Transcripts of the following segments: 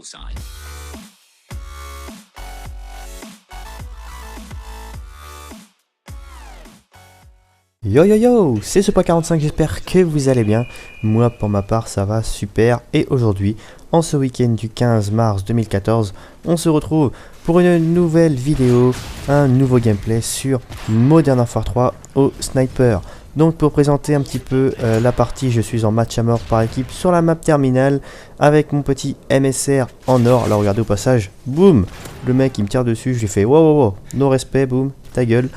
side. Yo yo yo, c'est Sopa45, j'espère que vous allez bien. Moi pour ma part ça va super et aujourd'hui, en ce week-end du 15 mars 2014, on se retrouve pour une nouvelle vidéo, un nouveau gameplay sur Modern Warfare 3 au sniper. Donc pour présenter un petit peu la partie, je suis en match à mort par équipe sur la map terminale avec mon petit MSR en or. Alors regardez au passage, boum, le mec il me tire dessus, je lui fais wow wow wow, no respect, boum, ta gueule.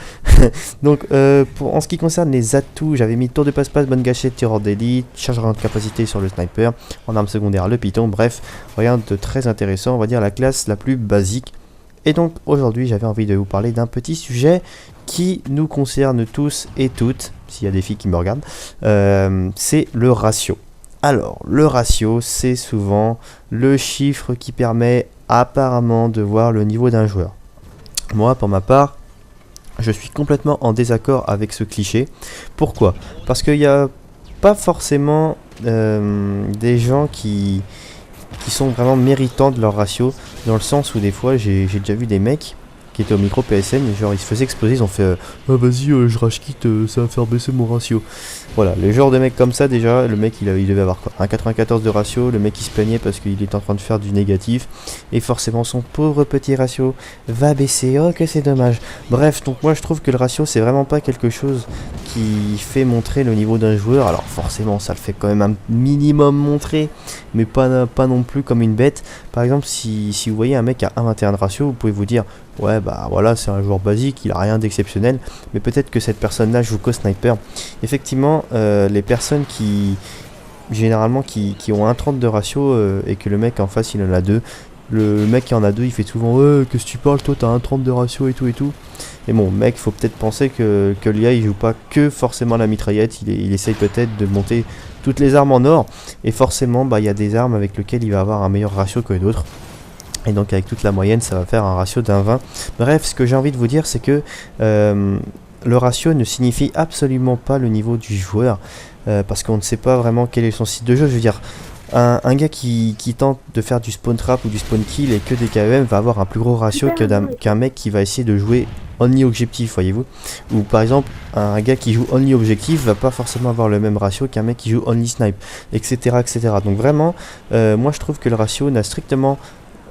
Donc en ce qui concerne les atouts, j'avais mis tour de passe-passe, bonne gâchette, tireur d'élite, chargeur de capacité sur le sniper, en arme secondaire le python, bref, rien de très intéressant, on va dire la classe la plus basique. Et donc aujourd'hui j'avais envie de vous parler d'un petit sujet qui nous concerne tous et toutes, s'il y a des filles qui me regardent, c'est le ratio. Alors le ratio c'est souvent le chiffre qui permet apparemment de voir le niveau d'un joueur. Moi pour ma part, je suis complètement en désaccord avec ce cliché. Pourquoi ? Parce qu'il n'y a pas forcément des gens qui sont vraiment méritants de leur ratio, dans le sens où des fois j'ai déjà vu des mecs qui étaient au micro PSN et genre ils se faisaient exploser, ils ont fait ah vas-y je rage quitte, ça va faire baisser mon ratio. Voilà, le genre de mec comme ça, déjà le mec il devait avoir quoi, un 94 de ratio, le mec il se plaignait parce qu'il était en train de faire du négatif et forcément son pauvre petit ratio va baisser, oh que c'est dommage. Bref, donc moi je trouve que le ratio c'est vraiment pas quelque chose qui fait montrer le niveau d'un joueur. Alors forcément ça le fait quand même un minimum montrer, mais pas non plus comme une bête. Par exemple si vous voyez un mec à 1,21 de ratio, vous pouvez vous dire ouais bah voilà c'est un joueur basique, il a rien d'exceptionnel, mais peut-être que cette personne là joue qu'au sniper. Effectivement les personnes qui généralement qui ont 1,30 de ratio et que le mec en face il en a 2, le mec qui en a 2 il fait souvent ouais qu'est-ce que tu parles, toi t'as 1,30 de ratio et tout. Et bon mec, faut peut-être penser que l'IA il joue pas que forcément la mitraillette, il essaye peut-être de monter toutes les armes en or, et forcément bah il y a des armes avec lesquelles il va avoir un meilleur ratio que d'autres. Et donc avec toute la moyenne ça va faire un ratio d'un 20. Bref, ce que j'ai envie de vous dire c'est que le ratio ne signifie absolument pas le niveau du joueur, parce qu'on ne sait pas vraiment quel est son style de jeu. Je veux dire, un gars qui tente de faire du spawn trap ou du spawn kill et que des KEM va avoir un plus gros ratio qu'un mec qui va essayer de jouer only objectif, voyez-vous. Ou par exemple, un gars qui joue only objectif va pas forcément avoir le même ratio qu'un mec qui joue only snipe, etc. etc. Donc vraiment, moi je trouve que le ratio n'a strictement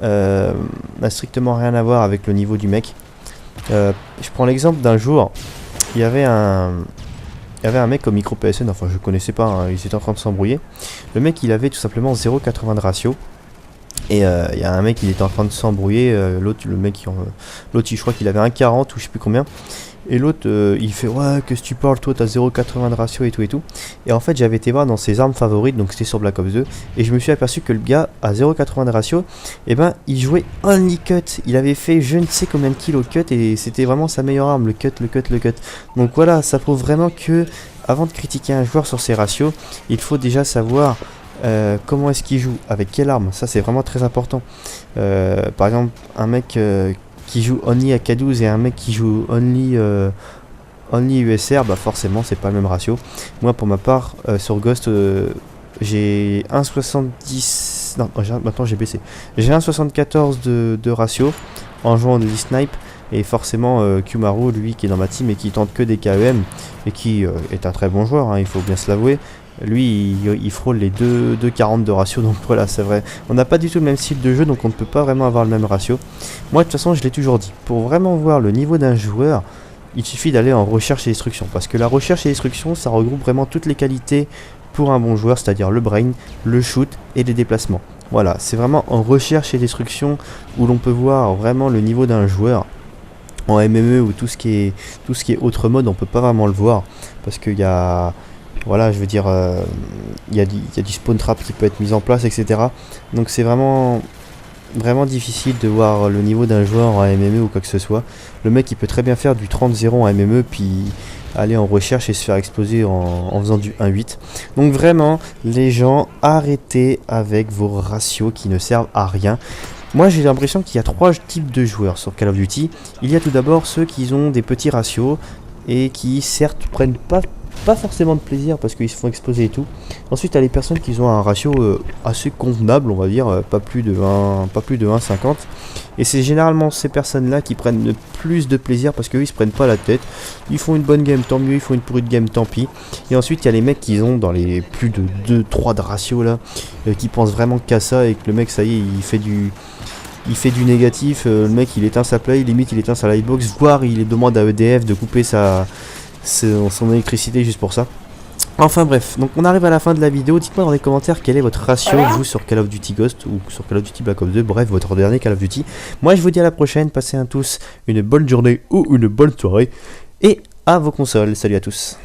rien à voir avec le niveau du mec. Je prends l'exemple d'un jour, il y avait un mec au micro PSN, enfin je connaissais pas, hein, il était en train de s'embrouiller. Le mec il avait tout simplement 0,80 de ratio. Et il y a un mec il était en train de s'embrouiller, l'autre je crois qu'il avait 1,40 ou je sais plus combien. Et l'autre il fait ouais qu'est-ce que tu parles, toi t'as 0,80 de ratio et tout. Et en fait j'avais été voir dans ses armes favorites, donc c'était sur Black Ops 2, et je me suis aperçu que le gars à 0,80 de ratio, et ben il jouait only cut. Il avait fait je ne sais combien de kills au cut et c'était vraiment sa meilleure arme, le cut. Donc voilà, ça prouve vraiment que avant de critiquer un joueur sur ses ratios, il faut déjà savoir comment est-ce qu'il joue, avec quelle arme. Ça c'est vraiment très important. Par exemple un mec qui joue only AK-12 et un mec qui joue only USR, bah forcément c'est pas le même ratio. Moi pour ma part sur Ghost j'ai 1,70, non maintenant j'ai baissé, j'ai 1,74 de ratio en jouant de snipe. Et forcément Kumaru, lui qui est dans ma team et qui tente que des KEM et qui est un très bon joueur, hein, il faut bien se l'avouer. Lui il frôle les 2,40 de ratio, donc voilà c'est vrai, on n'a pas du tout le même style de jeu, donc on ne peut pas vraiment avoir le même ratio. Moi de toute façon je l'ai toujours dit, pour vraiment voir le niveau d'un joueur, il suffit d'aller en recherche et destruction, parce que la recherche et destruction ça regroupe vraiment toutes les qualités pour un bon joueur, c'est-à-dire le brain, le shoot et les déplacements. Voilà, c'est vraiment en recherche et destruction où l'on peut voir vraiment le niveau d'un joueur. En MME ou tout ce qui est autre mode, on peut pas vraiment le voir, parce qu'il y a, voilà, je veux dire, il y a du spawn trap qui peut être mis en place, etc. Donc c'est vraiment difficile de voir le niveau d'un joueur en MME ou quoi que ce soit. Le mec il peut très bien faire du 30-0 en MME puis aller en recherche et se faire exploser en faisant du 1-8. Donc vraiment, les gens, arrêtez avec vos ratios qui ne servent à rien. Moi j'ai l'impression qu'il y a 3 types de joueurs sur Call of Duty. Il y a tout d'abord ceux qui ont des petits ratios et qui certes prennent pas pas forcément de plaisir parce qu'ils se font exploser et tout. Ensuite, tu as les personnes qui ont un ratio assez convenable, on va dire, pas plus de 1,50. Et c'est généralement ces personnes-là qui prennent le plus de plaisir parce qu'eux ils se prennent pas la tête. Ils font une bonne game, tant mieux, ils font une pourrie de game, tant pis. Et ensuite, il y a les mecs qui ont dans les plus de 2-3 de ratio là, qui pensent vraiment qu'à ça et que le mec, ça y est, il fait du négatif, le mec il éteint sa play, limite il éteint sa livebox, voire il demande à EDF de couper son électricité juste pour ça. Enfin bref, donc on arrive à la fin de la vidéo, dites-moi dans les commentaires quel est votre ratio vous sur Call of Duty Ghost ou sur Call of Duty Black Ops 2, bref votre dernier Call of Duty. Moi je vous dis à la prochaine, passez tous une bonne journée ou une bonne soirée et à vos consoles, salut à tous.